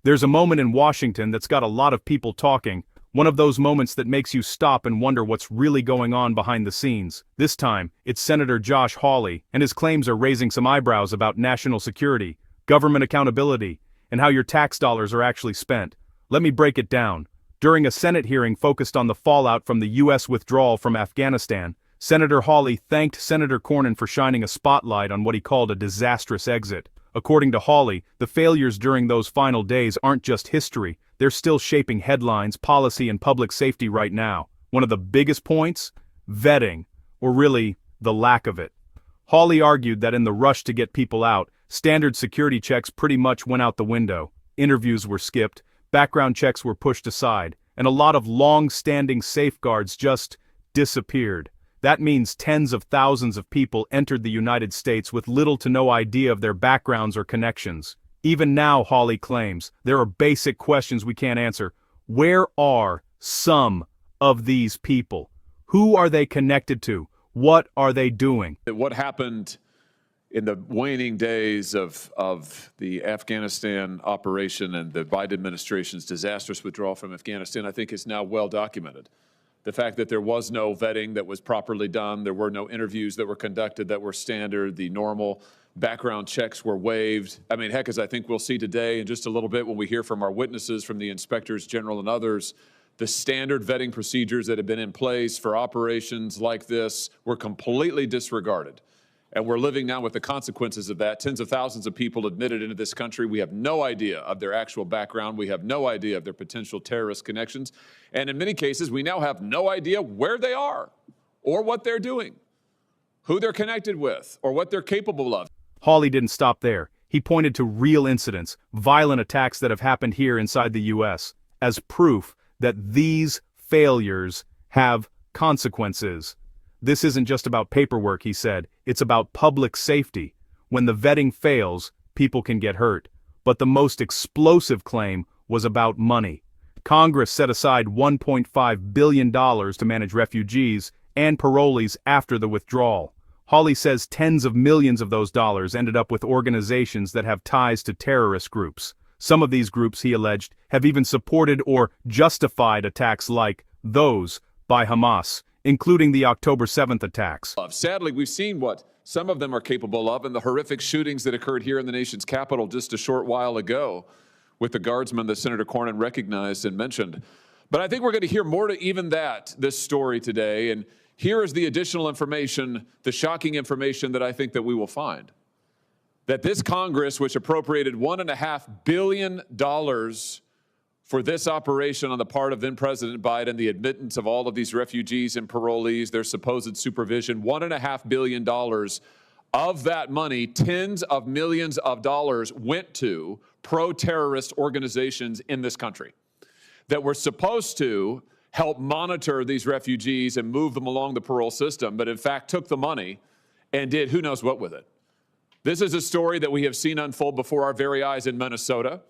There's a moment in Washington that's got a lot of people talking, one of those moments that makes you stop and wonder what's really going on behind the scenes. This time, it's Senator Josh Hawley, and his claims are raising some eyebrows about national security, government accountability, and how your tax dollars are actually spent. Let me break it down. During a Senate hearing focused on the fallout from the U.S. withdrawal from Afghanistan, Senator Hawley thanked Senator Cornyn for shining a spotlight on what he called a disastrous exit. According to Hawley, the failures during those final days aren't just history, they're still shaping headlines, policy, and public safety right now. One of the biggest points? Vetting, or really, the lack of it. Hawley argued that in the rush to get people out, standard security checks pretty much went out the window. Interviews were skipped, background checks were pushed aside, and a lot of long-standing safeguards just disappeared. That means tens of thousands of people entered the United States with little to no idea of their backgrounds or connections. Even now, Hawley claims, there are basic questions we can't answer. Where are some of these people? Who are they connected to? What are they doing? What happened in the waning days of the Afghanistan operation and the Biden administration's disastrous withdrawal from Afghanistan, I think is now well documented. The fact that there was no vetting that was properly done, there were no interviews that were conducted that were standard, the normal background checks were waived. I mean, heck, as I think we'll see today in just a little bit when we hear from our witnesses, from the inspectors general and others, the standard vetting procedures that have been in place for operations like this were completely disregarded. And we're living now with the consequences of that. Tens of thousands of people admitted into this country. We have no idea of their actual background. We have no idea of their potential terrorist connections. And in many cases, we now have no idea where they are or what they're doing, who they're connected with, or what they're capable of. Hawley didn't stop there. He pointed to real incidents, violent attacks that have happened here inside the U.S., as proof that these failures have consequences. This isn't just about paperwork, he said, it's about public safety. When the vetting fails, people can get hurt. But the most explosive claim was about money. Congress set aside $1.5 billion to manage refugees and parolees after the withdrawal. Hawley says tens of millions of those dollars ended up with organizations that have ties to terrorist groups. Some of these groups, he alleged, have even supported or justified attacks like those by Hamas, including the October 7th attacks. Sadly, we've seen what some of them are capable of in the horrific shootings that occurred here in the nation's capital just a short while ago with the guardsmen that Senator Cornyn recognized and mentioned. But I think we're going to hear more to even this story today. And here is the additional information, the shocking information that I think that we will find. That this Congress, which appropriated $1.5 billion for this operation on the part of then President Biden, the admittance of all of these refugees and parolees, their supposed supervision, $1.5 billion of that money, tens of millions of dollars went to pro-terrorist organizations in this country that were supposed to help monitor these refugees and move them along the parole system, but in fact took the money and did who knows what with it. This is a story that we have seen unfold before our very eyes in Minnesota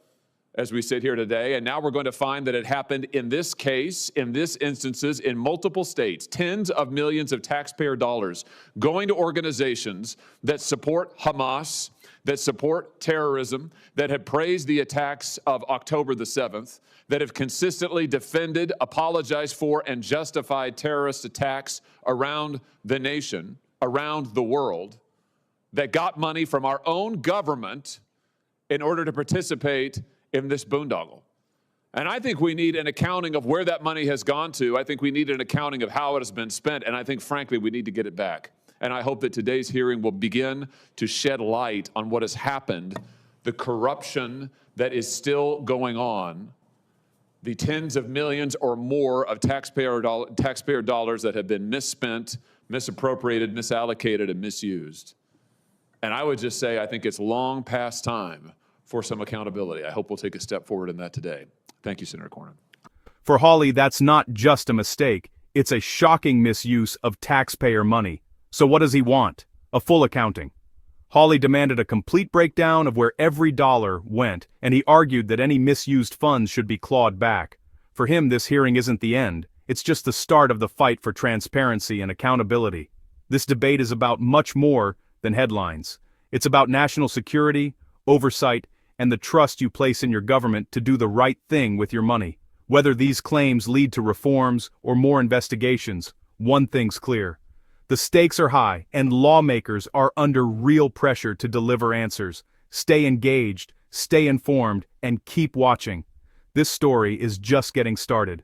as we sit here today, and now we're going to find that it happened in this case, in this instances, in multiple states, tens of millions of taxpayer dollars going to organizations that support Hamas, that support terrorism, that have praised the attacks of October the 7th, that have consistently defended, apologized for, and justified terrorist attacks around the nation, around the world, that got money from our own government in order to participate in this boondoggle. And I think we need an accounting of where that money has gone to. I think we need an accounting of how it has been spent. And I think, frankly, we need to get it back. And I hope that today's hearing will begin to shed light on what has happened, the corruption that is still going on, the tens of millions or more of taxpayer dollars that have been misspent, misappropriated, misallocated, and misused. And I would just say I think it's long past time for some accountability. I hope we'll take a step forward in that today. Thank you, Senator Cornyn. For Hawley, that's not just a mistake. It's a shocking misuse of taxpayer money. So what does he want? A full accounting. Hawley demanded a complete breakdown of where every dollar went, and he argued that any misused funds should be clawed back. For him, this hearing isn't the end. It's just the start of the fight for transparency and accountability. This debate is about much more than headlines. It's about national security, oversight, and the trust you place in your government to do the right thing with your money. Whether these claims lead to reforms or more investigations, one thing's clear. The stakes are high, and lawmakers are under real pressure to deliver answers. Stay engaged, stay informed, and keep watching. This story is just getting started.